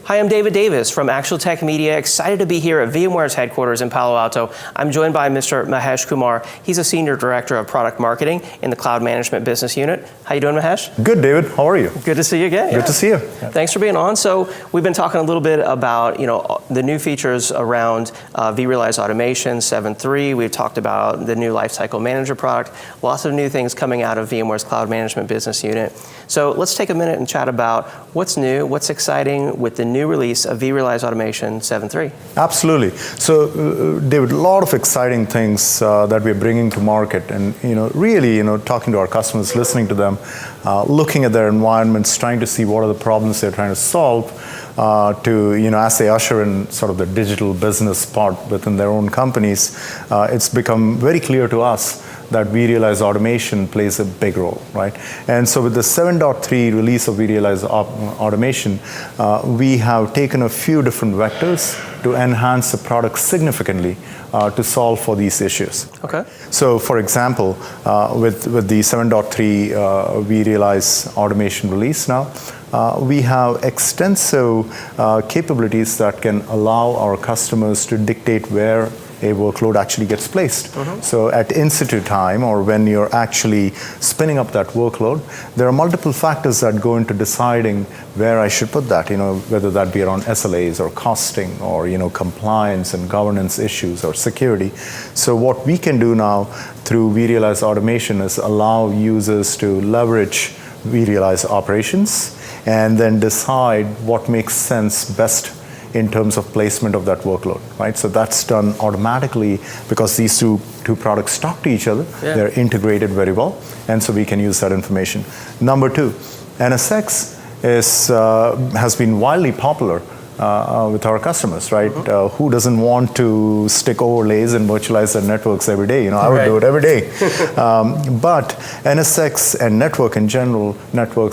Hi, I'm David Davis from ActualTech Media, excited to be here at VMware's headquarters in Palo Alto. I'm joined by Mr. Mahesh Kumar. He's a Senior Director of Product Marketing in the Cloud Management Business Unit. How you doing, Mahesh? Good, David. How are you? Good to see you again. Good to see you. Thanks for being on. So we've been talking a little bit about the new features around VRealize Automation 7.3. We've talked about the new Lifecycle Manager product. Lots of new things coming out of VMware's Cloud Management Business Unit. So let's take a minute and chat about what's new, what's exciting with the new release of VRealize Automation 7.3. Absolutely. So, David, a lot of exciting things that we're bringing to market, and really, talking to our customers, listening to them, looking at their environments, trying to see what are the problems they're trying to solve. As they usher in sort of the digital business part within their own companies, it's become very clear to us that VRealize Automation plays a big role, right? And so with the 7.3 release of VRealize Automation, we have taken a few different vectors to enhance the product significantly to solve for these issues. Okay. So for example, with the 7.3 VRealize Automation release now, we have extensive capabilities that can allow our customers to dictate where a workload actually gets placed. So at institute time, or when you're actually spinning up that workload, there are multiple factors that go into deciding where I should put that, whether that be around SLAs or costing or compliance and governance issues or security. So what we can do now through VRealize Automation is allow users to leverage VRealize operations and then decide what makes sense best in terms of placement of that workload, right? So that's done automatically because these two products talk to each other. Yeah. They're integrated very well, and so we can use that information. Number two, NSX has been wildly popular with our customers, right? Who doesn't want to stick overlays and virtualize their networks every day? I would do it every day. But NSX and networks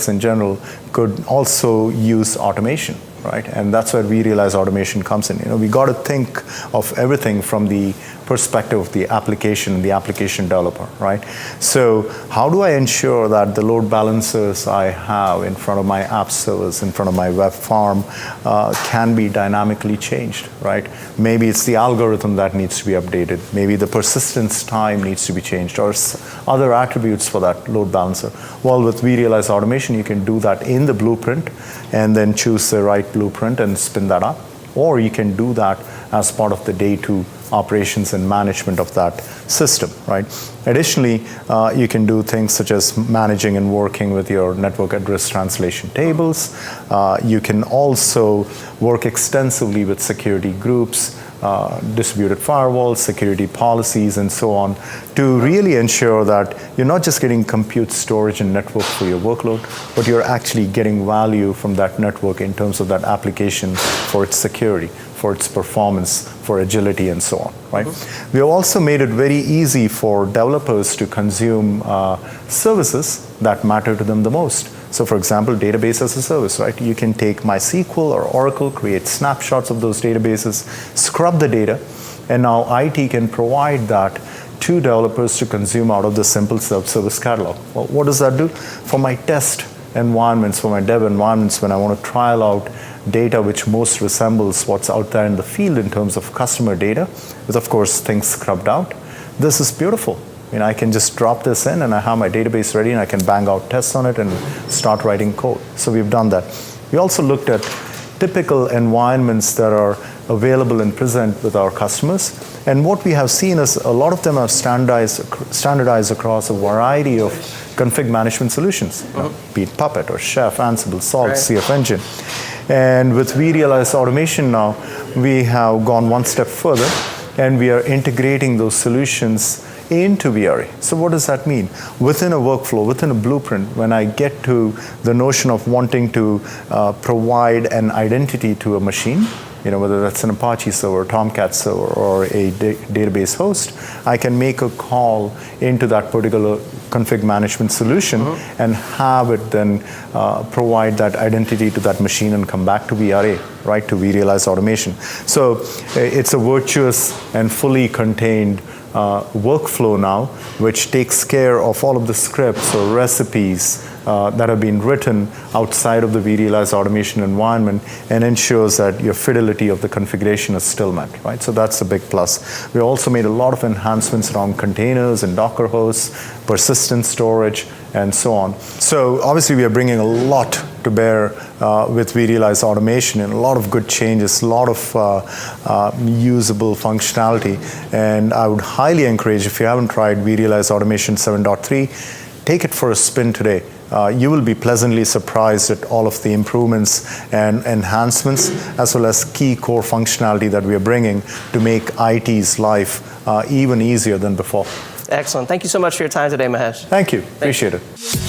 in general could also use automation, right? And that's where VRealize Automation comes in. We got to think of everything from the perspective of the application developer, right? So how do I ensure that the load balancers I have in front of my app servers, in front of my web farm, can be dynamically changed, right? Maybe it's the algorithm that needs to be updated. Maybe the persistence time needs to be changed, or other attributes for that load balancer. Well, with VRealize Automation, you can do that in the blueprint and then choose the right blueprint and spin that up. Or you can do that as part of the day two operations and management of that system, right? Additionally, you can do things such as managing and working with your network address translation tables. You can also work extensively with security groups, distributed firewalls, security policies, and so on, to really ensure that you're not just getting compute, storage, and network for your workload, but you're actually getting value from that network in terms of that application for its security, for its performance, for agility, and so on, right? We have also made it very easy for developers to consume services that matter to them the most. So for example, database as a service, right? You can take MySQL or Oracle, create snapshots of those databases, scrub the data, and now IT can provide that to developers to consume out of the simple self-service catalog. Well, what does that do? For my test environments, for my dev environments, when I want to trial out data which most resembles what's out there in the field in terms of customer data, with of course things scrubbed out, this is beautiful. I can just drop this in and I have my database ready and I can bang out tests on it and start writing code. So we've done that. We also looked at typical environments that are available and present with our customers. And what we have seen is a lot of them are standardized across a variety of config management solutions, be it Puppet or Chef, Ansible, Salt, right. CF Engine. And with VRealize Automation now, we have gone one step further and we are integrating those solutions into VRA. So what does that mean? Within a workflow, within a blueprint, when I get to the notion of wanting to provide an identity to a machine, whether that's an Apache server, Tomcat server, or a database host, I can make a call into that particular config management solution and have it then provide that identity to that machine and come back to VRA, right, to VRealize Automation. So it's a virtuous and fully contained workflow now, which takes care of all of the scripts or recipes that have been written outside of the VRealize Automation environment and ensures that your fidelity of the configuration is still met, right? So that's a big plus. We also made a lot of enhancements around containers and Docker hosts, persistent storage, and so on. So obviously we are bringing a lot to bear with VRealize Automation and a lot of good changes, a lot of usable functionality. And I would highly encourage, if you haven't tried VRealize Automation 7.3, take it for a spin today. You will be pleasantly surprised at all of the improvements and enhancements, as well as key core functionality that we are bringing to make IT's life even easier than before. Excellent. Thank you so much for your time today, Mahesh. Thank you. Appreciate it.